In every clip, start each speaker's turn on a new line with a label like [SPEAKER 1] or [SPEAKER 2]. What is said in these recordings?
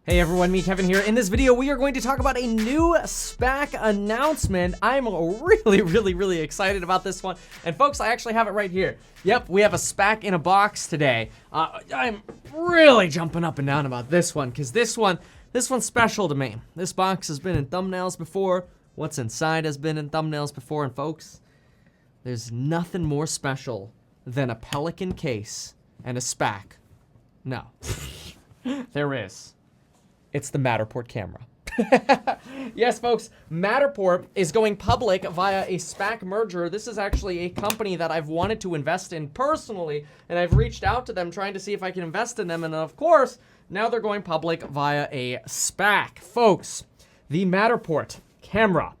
[SPEAKER 1] Hey everyone, me Kevin here. In this video, we are going to talk about a new SPAC announcement. I'm really excited about this one. And folks, I actually have it right here. Yep, we have a SPAC in a box today. I'm really jumping up and down about this one because this one's special to me. This box has been in thumbnails before. What's inside has been in thumbnails before. And folks, there's nothing more special than a Pelican case and a SPAC. No, there is. It's the Matterport camera. Yes, folks, Matterport is going public via a SPAC merger. This is actually a company that I've wanted to invest in personally, and I've reached out to them trying to see if I can invest in them, and of course, now they're going public via a SPAC. Folks, the Matterport camera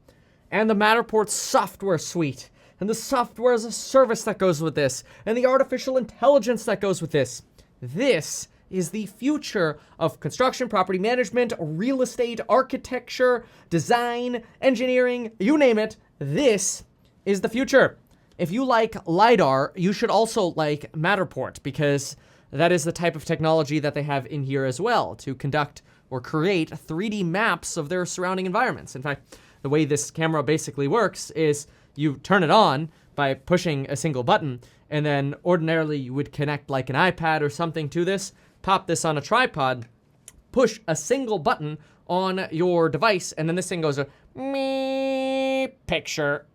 [SPEAKER 1] and the Matterport software suite and the software as a service that goes with this and the artificial intelligence that goes with this. This is the future of construction, property management, real estate, architecture, design, engineering, you name it. This is the future. If you like LiDAR, you should also like Matterport because that is the type of technology that they have in here as well to conduct or create 3D maps of their surrounding environments. In fact, the way this camera basically works is you turn it on by pushing a single button, and then ordinarily you would connect like an iPad or something to this, pop this on a tripod, push a single button on your device, and then this thing goes me picture,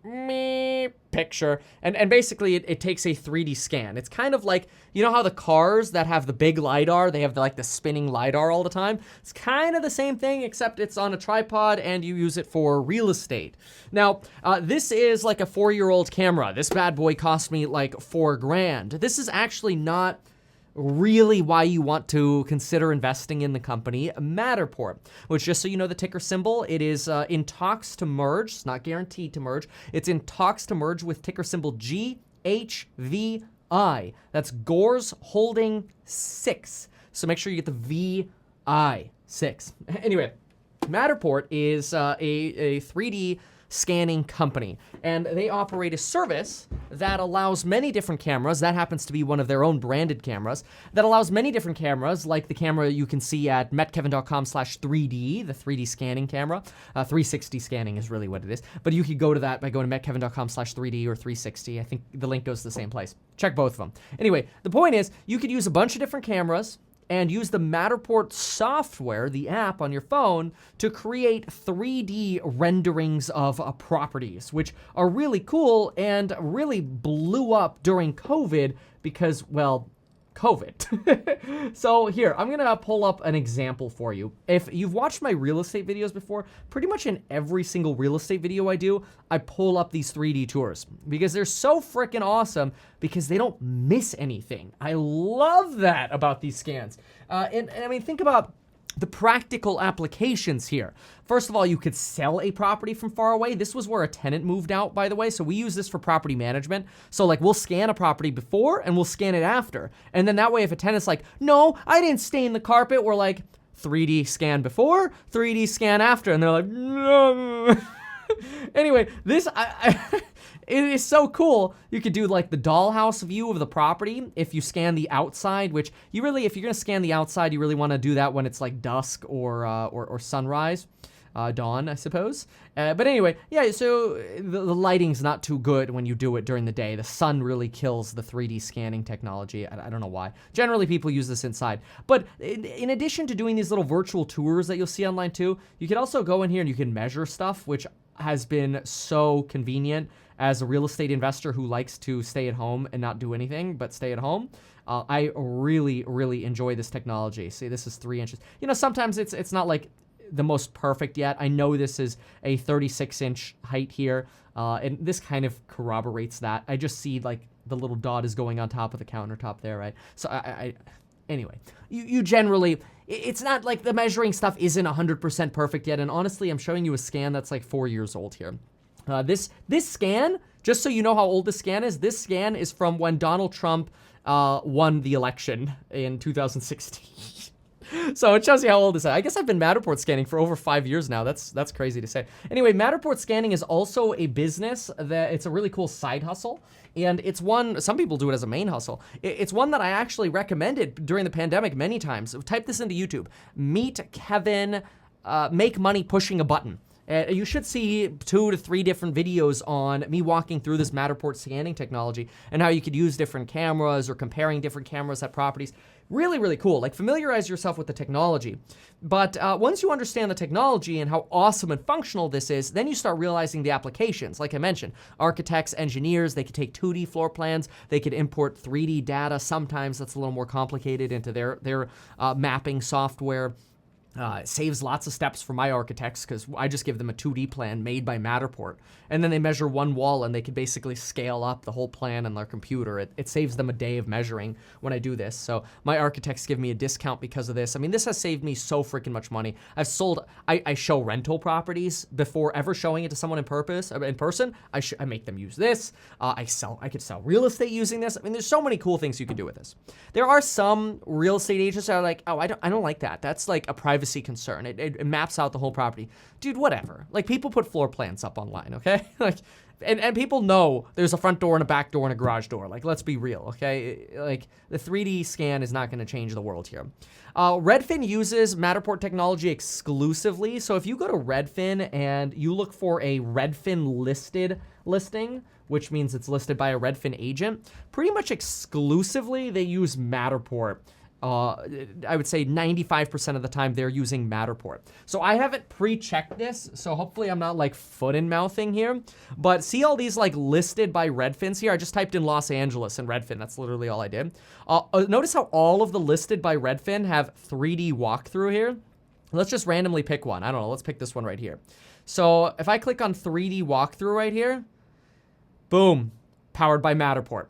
[SPEAKER 1] and basically it takes a 3D scan. It's kind of like, you know how the cars that have the big LiDAR, they have the spinning LiDAR all the time? It's kind of the same thing, except it's on a tripod and you use it for real estate. Now, this is like a 4-year-old camera. This bad boy cost me like $4,000. This is actually not really why you want to consider investing in the company Matterport, which, just so you know the ticker symbol, it is in talks to merge. It's not guaranteed to merge. It's in talks to merge with ticker symbol GHVI. That's Gores Holding 6. So make sure you get the VI 6. Anyway, Matterport is a 3D scanning company, and they operate a service that allows many different cameras. That happens to be one of their own branded cameras that allows many different cameras, like the camera you can see at metkevin.com/3D, the 3D scanning camera. 360 scanning is really what it is, but you could go to that by going to metkevin.com/3D or 360. I think the link goes to the same place. Check both of them. Anyway, the point is you could use a bunch of different cameras and use the Matterport software, the app on your phone, to create 3D renderings of properties, which are really cool and really blew up during COVID because, well, COVID. So here, I'm gonna pull up an example for you. If you've watched my real estate videos before, pretty much in every single real estate video I do, I pull up these 3D tours because they're so freaking awesome because they don't miss anything. I love that about these scans. And I mean, think about the practical applications here. First of all, you could sell a property from far away. This was where a tenant moved out, by the way. So we use this for property management. So like we'll scan a property before and we'll scan it after. And then that way, if a tenant's like, no, I didn't stain the carpet, we're like, 3D scan before, 3D scan after. And they're like, no. Anyway, this, it is so cool. You could do like the dollhouse view of the property if you scan the outside, which you really, if you're gonna scan the outside, you really wanna do that when it's like dusk or sunrise, dawn, I suppose. But anyway, yeah, so the lighting's not too good when you do it during the day. The sun really kills the 3D scanning technology. I don't know why. Generally, people use this inside. But in addition to doing these little virtual tours that you'll see online too, you can also go in here and you can measure stuff, which has been so convenient as a real estate investor who likes to stay at home and not do anything but stay at home. I really enjoy this technology. See, this is 3 inches. You know, sometimes it's not like the most perfect yet. I know this is a 36-inch height here, and this kind of corroborates that. I just see like the little dot is going on top of the countertop there, right? So anyway, you generally, it's not like the measuring stuff isn't 100% perfect yet. And honestly, I'm showing you a scan that's like 4 years old here. This scan, just so you know how old this scan is from when Donald Trump won the election in 2016. So it shows you how old this is. I guess I've been Matterport scanning for over 5 years now. That's crazy to say. Anyway, Matterport scanning is also a business that it's a really cool side hustle. And it's one, some people do it as a main hustle. It's one that I actually recommended during the pandemic many times. Type this into YouTube. Meet Kevin, make money pushing a button. You should see 2 to 3 different videos on me walking through this Matterport scanning technology and how you could use different cameras or comparing different cameras at properties. Really, really cool. Like, familiarize yourself with the technology. But once you understand the technology and how awesome and functional this is, then you start realizing the applications. Like I mentioned, architects, engineers, they could take 2D floor plans, they could import 3D data. Sometimes that's a little more complicated into their mapping software. It saves lots of steps for my architects because I just give them a 2D plan made by Matterport. And then they measure one wall and they can basically scale up the whole plan on their computer. It saves them a day of measuring when I do this. So my architects give me a discount because of this. I mean, this has saved me so freaking much money. I've sold, I show rental properties before ever showing it to someone in person. I make them use this. I could sell real estate using this. I mean, there's so many cool things you can do with this. There are some real estate agents that are like, oh, I don't like that. That's like a privacy concern. It maps out the whole property. Dude, whatever. Like, people put floor plans up online, okay? Like, and people know there's a front door and a back door and a garage door. Like, let's be real, okay? Like, the 3D scan is not going to change the world here. Redfin uses Matterport technology exclusively. So if you go to Redfin and you look for a Redfin listed listing, which means it's listed by a Redfin agent, pretty much exclusively they use Matterport. I would say 95% of the time they're using Matterport. So I haven't pre-checked this, so hopefully I'm not like foot and mouthing here. But see all these like listed by Redfins here? I just typed in Los Angeles and Redfin. That's literally all I did. Notice how all of the listed by Redfin have 3D walkthrough here. Let's just randomly pick one. I don't know. Let's pick this one right here. So if I click on 3D walkthrough right here, boom, powered by Matterport.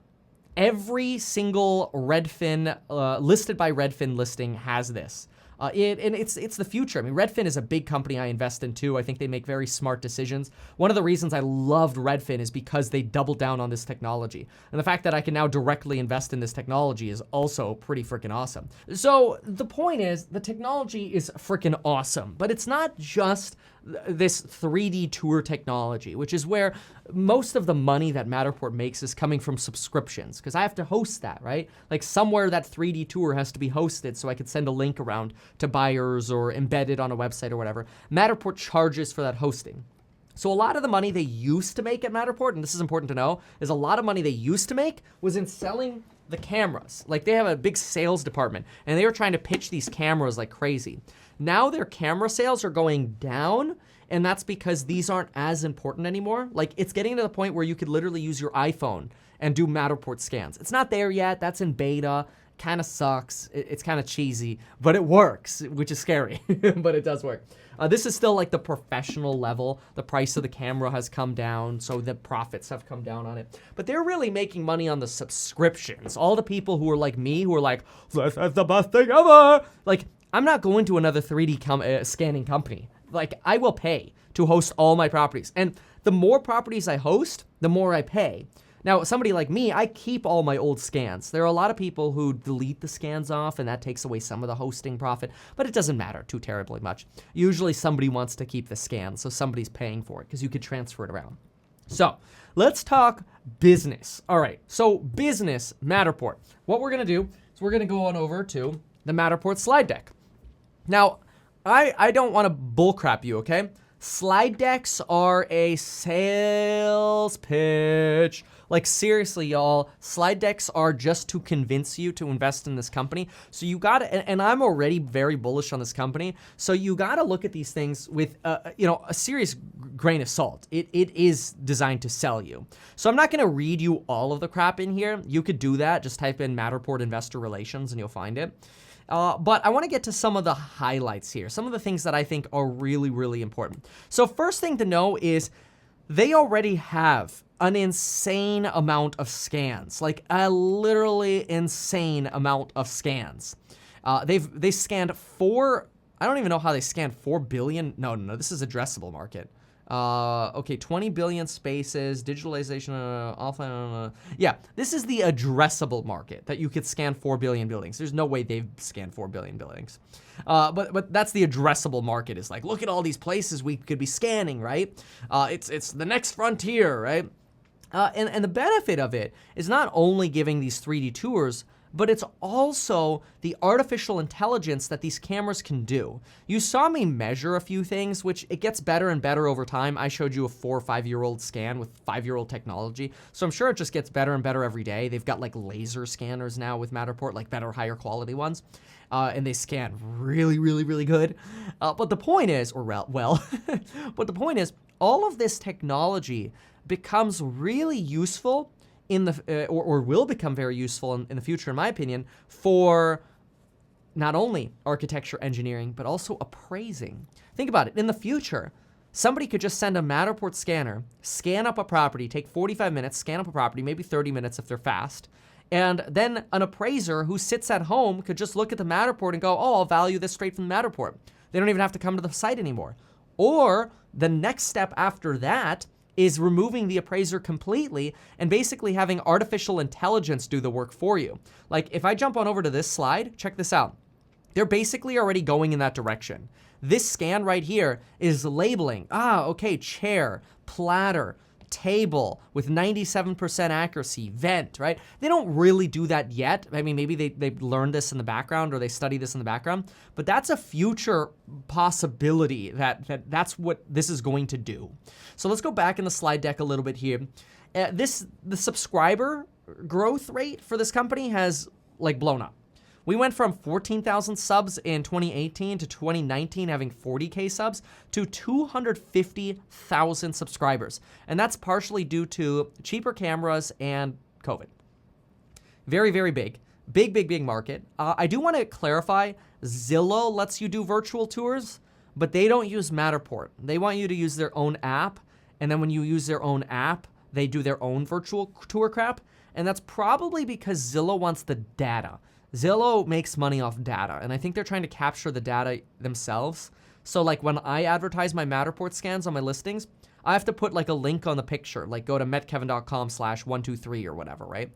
[SPEAKER 1] Every single Redfin, listed by Redfin listing has this. And it's the future. I mean, Redfin is a big company I invest in too. I think they make very smart decisions. One of the reasons I loved Redfin is because they doubled down on this technology. And the fact that I can now directly invest in this technology is also pretty freaking awesome. So the point is, the technology is freaking awesome, but it's not just this 3D tour technology, which is where most of the money that Matterport makes is coming from subscriptions, because I have to host that, right? Like, somewhere that 3D tour has to be hosted so I could send a link around to buyers or embed it on a website or whatever. Matterport charges for that hosting. So a lot of the money they used to make at Matterport, and this is important to know, is a lot of money they used to make was in selling the cameras. Like, they have a big sales department, and they were trying to pitch these cameras like crazy. Now their camera sales are going down, and that's because these aren't as important anymore. Like, it's getting to the point where you could literally use your iPhone and do Matterport scans. It's not there yet. That's in beta. Kind of sucks. It's kind of cheesy, but it works, which is scary, but it does work. This is still like the professional level. The price of the camera has come down, so the profits have come down on it. But they're really making money on the subscriptions. All the people who are like me, who are like, this is the best thing ever. Like, I'm not going to another 3D scanning company. Like, I will pay to host all my properties. And the more properties I host, the more I pay. Now, somebody like me, I keep all my old scans. There are a lot of people who delete the scans off, and that takes away some of the hosting profit, but it doesn't matter too terribly much. Usually somebody wants to keep the scan, so somebody's paying for it because you could transfer it around. So let's talk business. All right, so business, Matterport. What we're gonna do is we're gonna go on over to the Matterport slide deck. Now, I don't want to bullcrap you, okay? Slide decks are a sales pitch. Like, seriously, y'all, slide decks are just to convince you to invest in this company. So you gotta, and I'm already very bullish on this company, so you gotta look at these things with, a serious grain of salt. It is designed to sell you. So I'm not gonna read you all of the crap in here. You could do that. Just type in Matterport Investor Relations and you'll find it. But I want to get to some of the highlights here, some of the things that I think are really, really important. So first thing to know is they already have an insane amount of scans, like a literally insane amount of scans. They scanned I don't even know how they scanned 4 billion. No, this is addressable market. Okay, 20 billion spaces, digitalization, offline. Yeah, this is the addressable market that you could scan 4 billion buildings. There's no way they've scanned 4 billion buildings. But that's the addressable market. Is like, look at all these places we could be scanning, right? It's the next frontier, right? And the benefit of it is not only giving these 3D tours, but it's also the artificial intelligence that these cameras can do. You saw me measure a few things, which it gets better and better over time. I showed you a 4 or 5-year-old scan with 5-year-old technology, so I'm sure it just gets better and better every day. They've got like laser scanners now with Matterport, like better, higher quality ones, and they scan really, really, really good. But the point is, but the point is, all of this technology becomes really useful in the or will become very useful in the future, in my opinion, for not only architecture, engineering, but also appraising. Think about it. In the future, somebody could just send a Matterport scanner, scan up a property, take 45 minutes, scan up a property, maybe 30 minutes if they're fast, and then an appraiser who sits at home could just look at the Matterport and go, oh, I'll value this straight from the Matterport. They don't even have to come to the site anymore. Or the next step after that is removing the appraiser completely and basically having artificial intelligence do the work for you. Like if I jump on over to this slide, check this out. They're basically already going in that direction. This scan right here is labeling, okay, chair, platter, table with 97% accuracy, vent, right? They don't really do that yet. I mean, maybe they've learned this in the background or they study this in the background, but that's a future possibility that's what this is going to do. So let's go back in the slide deck a little bit here. The subscriber growth rate for this company has like blown up. We went from 14,000 subs in 2018 to 2019 having 40K subs to 250,000 subscribers. And that's partially due to cheaper cameras and COVID. Very, very big. Big market. I do want to clarify, Zillow lets you do virtual tours, but they don't use Matterport. They want you to use their own app, and then when you use their own app, they do their own virtual tour crap, and that's probably because Zillow wants the data. Zillow makes money off data, and I think they're trying to capture the data themselves. So like when I advertise my Matterport scans on my listings, I have to put like a link on the picture, like go to metkevin.com/123 or whatever, right?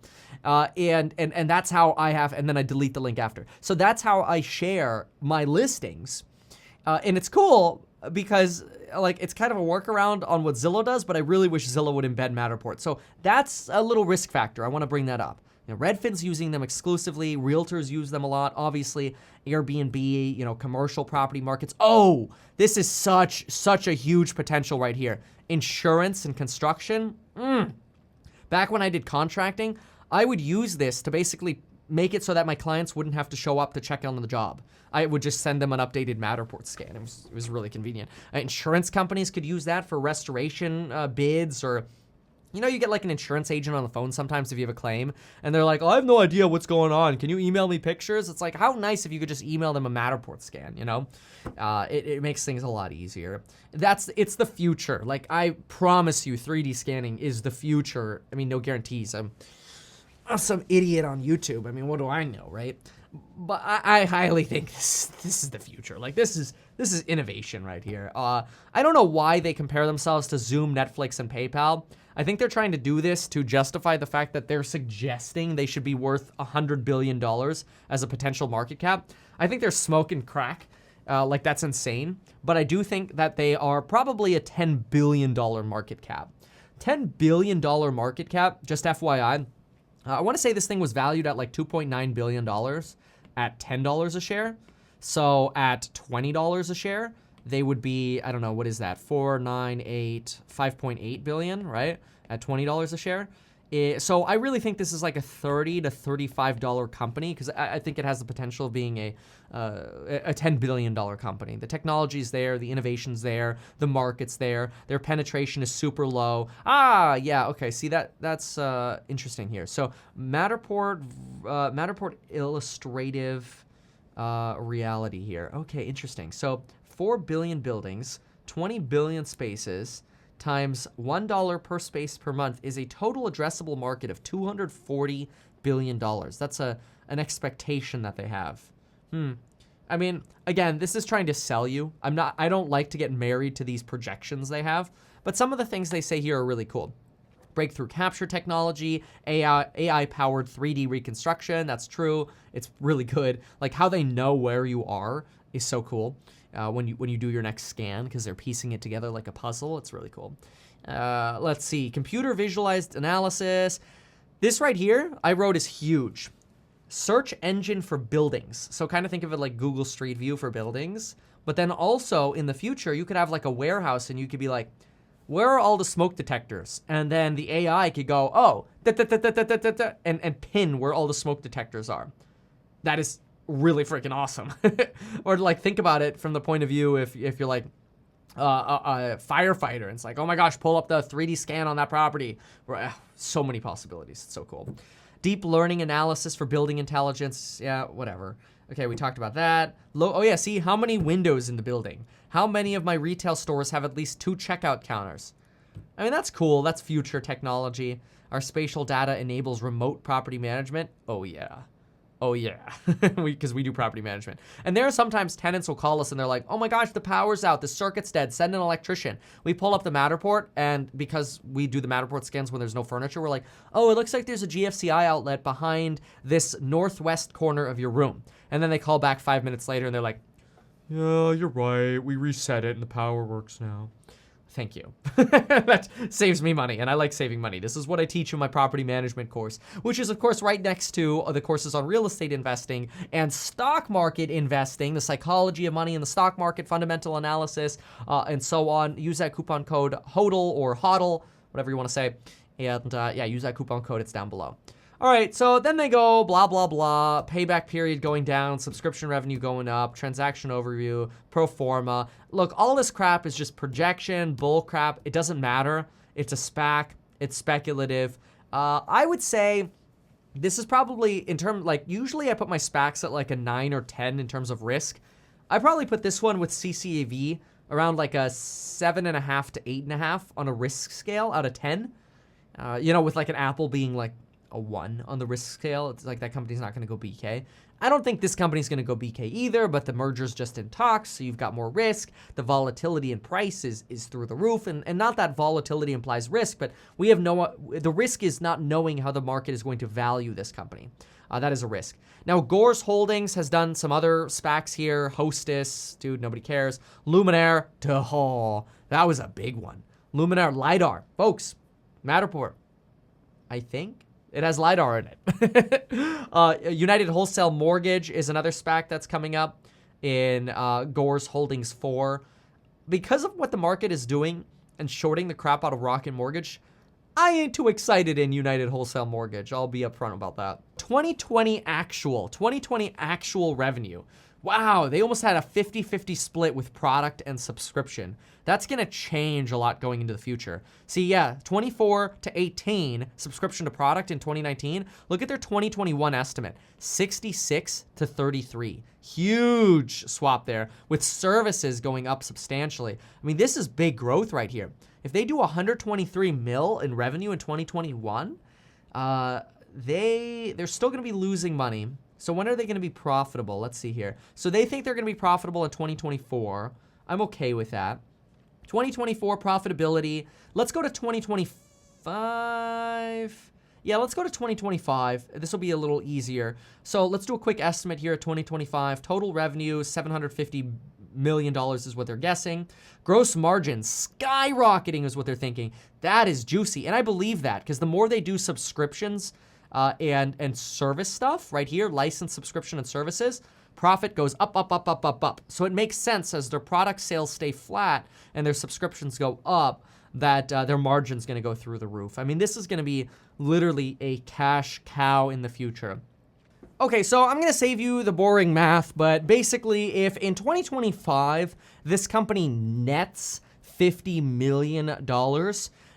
[SPEAKER 1] And that's how I have, and then I delete the link after. So that's how I share my listings. And it's cool because like it's kind of a workaround on what Zillow does, but I really wish Zillow would embed Matterport. So that's a little risk factor. I want to bring that up. You know, Redfin's using them exclusively. Realtors use them a lot. Obviously, Airbnb, commercial property markets. Oh, this is such a huge potential right here. Insurance and construction. Back when I did contracting, I would use this to basically make it so that my clients wouldn't have to show up to check on the job. I would just send them an updated Matterport scan. It was really convenient. Insurance companies could use that for restoration bids, or you get like an insurance agent on the phone sometimes if you have a claim, and they're like, oh, I have no idea what's going on. Can you email me pictures? It's like, how nice if you could just email them a Matterport scan, It makes things a lot easier. It's the future. Like, I promise you, 3D scanning is the future. I mean, no guarantees. I'm some idiot on YouTube. I mean, what do I know, right? But I highly think this is the future. Like, this is innovation right here. I don't know why they compare themselves to Zoom, Netflix, and PayPal. I think they're trying to do this to justify the fact that they're suggesting they should be worth $100 billion as a potential market cap. I think they're smoking crack. Like, that's insane. But I do think that they are probably a $10 billion market cap. $10 billion market cap, just FYI. I want to say this thing was valued at like $2.9 billion at $10 a share. So at $20 a share, they would be, I don't know, what is that? 5.8 billion, right? At $20 a share. So I really think this is like a $30 to $35 company, because I think it has the potential of being a $10 billion company. The technology's there, the innovation's there, the market's there, their penetration is super low. Yeah, okay, see that's interesting here. So Matterport illustrative reality here. Okay, interesting. So 4 billion buildings, 20 billion spaces, times $1 per space per month is a total addressable market of $240 billion. That's an expectation that they have. I mean, again, this is trying to sell you. I don't like to get married to these projections they have, but some of the things they say here are really cool. Breakthrough capture technology, AI-powered 3D reconstruction. That's true. It's really good. Like how they know where you are is so cool when you do your next scan, because they're piecing it together like a puzzle. It's really cool. Let's see. Computer visualized analysis. This right here I wrote is huge. Search engine for buildings. So kind of think of it like Google Street View for buildings. But then also in the future, you could have like a warehouse and you could be like, where are all the smoke detectors? And then the AI could go, oh, and pin where all the smoke detectors are. That is really freaking awesome. Or like think about it from the point of view if you're like a firefighter and it's like, oh my gosh, pull up the 3D scan on that property. So many possibilities. It's so cool. Deep learning analysis for building intelligence. Yeah, whatever. Okay, we talked about that. Oh yeah, see how many windows in the building? How many of my retail stores have at least 2 checkout counters? I mean, that's cool. That's future technology. Our spatial data enables remote property management. Oh yeah. Oh yeah, because we do property management. And there are sometimes tenants will call us and they're like, oh my gosh, the power's out, the circuit's dead, send an electrician. We pull up the Matterport, and because we do the Matterport scans when there's no furniture, we're like, oh, it looks like there's a GHVI outlet behind this northwest corner of your room. And then they call back 5 minutes later and they're like, yeah, you're right, we reset it and the power works now. Thank you. That saves me money, and I like saving money. This is what I teach in my property management course, which is, of course, right next to the courses on real estate investing and stock market investing, the psychology of money in the stock market, fundamental analysis, and so on. Use that coupon code HODL or HODL, whatever you want to say. And yeah, use that coupon code. It's down below. All right, so then they go blah, blah, blah, payback period going down, subscription revenue going up, transaction overview, pro forma. Look, all this crap is just projection, bull crap. It doesn't matter. It's a SPAC. It's speculative. I would say this is probably in terms, like usually I put my SPACs at like a 9 or 10 in terms of risk. I probably put this one with CCAV around like a 7.5 to 8.5 on a risk scale out of 10. You know, with like an Apple being like a 1 on the risk scale. It's like that company's not going to go BK. I don't think this company's going to go BK either, but the merger's just in talks, so you've got more risk. The volatility in price is through the roof, and not that volatility implies risk, but we have the risk is not knowing how the market is going to value this company. That is a risk. Now, Gores Holdings has done some other SPACs here. Hostess, dude, nobody cares. Luminaire, that was a big one. Luminaire, LiDAR, folks, Matterport, I think. It has LiDAR in it. United Wholesale Mortgage is another SPAC that's coming up in Gores Holdings 4. Because of what the market is doing and shorting the crap out of Rocket Mortgage, I ain't too excited in United Wholesale Mortgage. I'll be upfront about that. 2020 actual revenue. Wow, they almost had a 50-50 split with product and subscription. That's going to change a lot going into the future. See, yeah, 24 to 18 subscription to product in 2019. Look at their 2021 estimate, 66 to 33. Huge swap there with services going up substantially. I mean, this is big growth right here. If they do 123 mil in revenue in 2021, they're still going to be losing money. So when are they going to be profitable? Let's see here. So they think they're going to be profitable in 2024. I'm okay with that. 2024 profitability. Let's go to 2025. Yeah, let's go to 2025. This will be a little easier. So let's do a quick estimate here at 2025. Total revenue, $750 million is what they're guessing. Gross margins skyrocketing is what they're thinking. That is juicy. And I believe that because the more they do subscriptions, and service stuff right here, license, subscription, and services, profit goes up, up, up, up, up, up. So it makes sense as their product sales stay flat and their subscriptions go up that their margin's going to go through the roof. I mean, this is going to be literally a cash cow in the future. Okay, so I'm going to save you the boring math, but basically if in 2025 this company nets $50 million,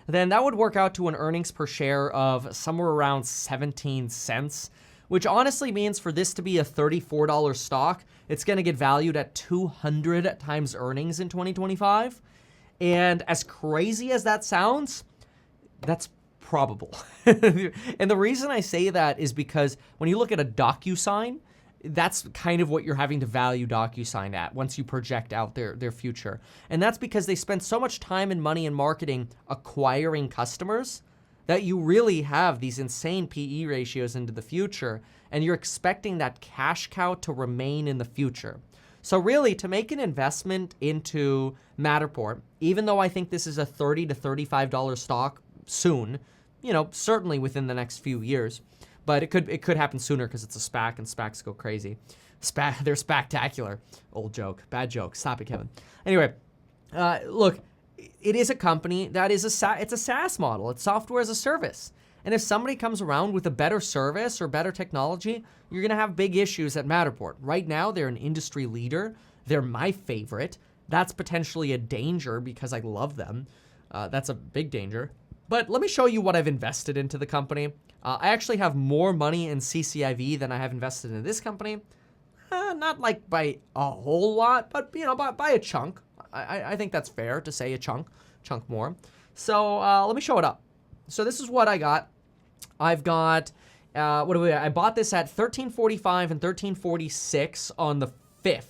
[SPEAKER 1] then that would work out to an earnings per share of somewhere around 17 cents, which honestly means for this to be a $34 stock, it's going to get valued at 200 times earnings in 2025. And as crazy as that sounds, that's probable. And the reason I say that is because when you look at a DocuSign, that's kind of what you're having to value DocuSign at once you project out their future. And that's because they spend so much time and money in marketing acquiring customers that you really have these insane PE ratios into the future, and you're expecting that cash cow to remain in the future. So really, to make an investment into Matterport, even though I think this is a $30 to $35 stock soon, you know, certainly within the next few years, but it could happen sooner because it's a SPAC and SPACs go crazy. They're spectacular. Old joke, bad joke. Stop it, Kevin. Anyway, look, it is a company that is it's a SaaS model. It's software as a service. And if somebody comes around with a better service or better technology, you're gonna have big issues at Matterport. Right now, they're an industry leader. They're my favorite. That's potentially a danger because I love them. That's a big danger. But let me show you what I've invested into the company. I actually have more money in CCIV than I have invested in this company. Not like by a whole lot, but you know, by a chunk. I think that's fair to say a chunk more. So let me show it up. So this is what I got. I've got, I bought this at $13.45 and $13.46 on the 5th.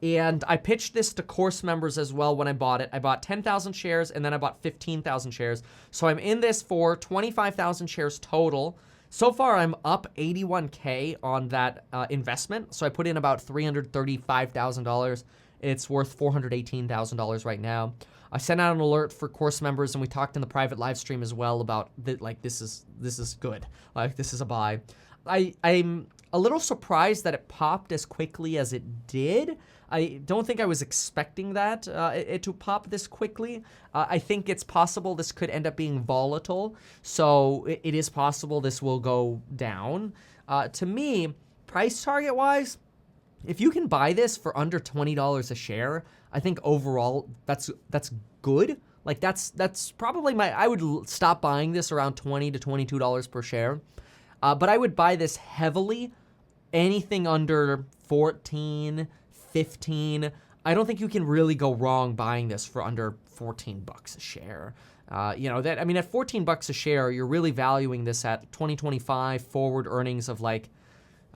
[SPEAKER 1] And I pitched this to course members as well when I bought it. I bought 10,000 shares and then I bought 15,000 shares. So I'm in this for 25,000 shares total. So far, I'm up $81K on that investment. So I put in about $335,000. It's worth $418,000 right now. I sent out an alert for course members, and we talked in the private live stream as well about that. Like, this is good. Like, this is a buy. I'm a little surprised that it popped as quickly as it did. I don't think I was expecting that, it to pop this quickly. I think it's possible this could end up being volatile, so it is possible this will go down. To me, price target-wise, if you can buy this for under $20 a share, I think overall that's good. Like that's probably I would stop buying this around $20 to $22 per share. But I would buy this heavily, anything under 14, 15. I don't think you can really go wrong buying this for under 14 bucks a share. You know, that, I mean, at 14 bucks a share, you're really valuing this at 2025 forward earnings of like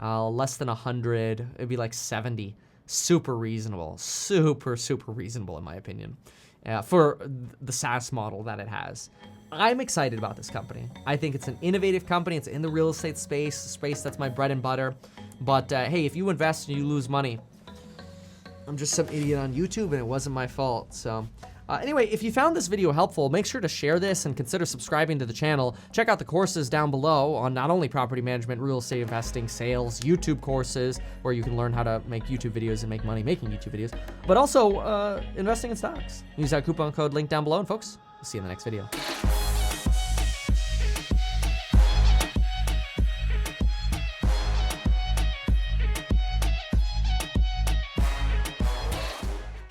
[SPEAKER 1] less than 100. It'd be like 70. Super reasonable. Super reasonable in my opinion, for the SaaS model that it has. I'm excited about this company. I think it's an innovative company. It's in the real estate space, a space that's my bread and butter. But hey, if you invest and you lose money, I'm just some idiot on YouTube and it wasn't my fault. So anyway, if you found this video helpful, make sure to share this and consider subscribing to the channel. Check out the courses down below on not only property management, real estate investing, sales, YouTube courses, where you can learn how to make YouTube videos and make money making YouTube videos, but also investing in stocks. Use that coupon code link down below, and folks, we'll see you in the next video.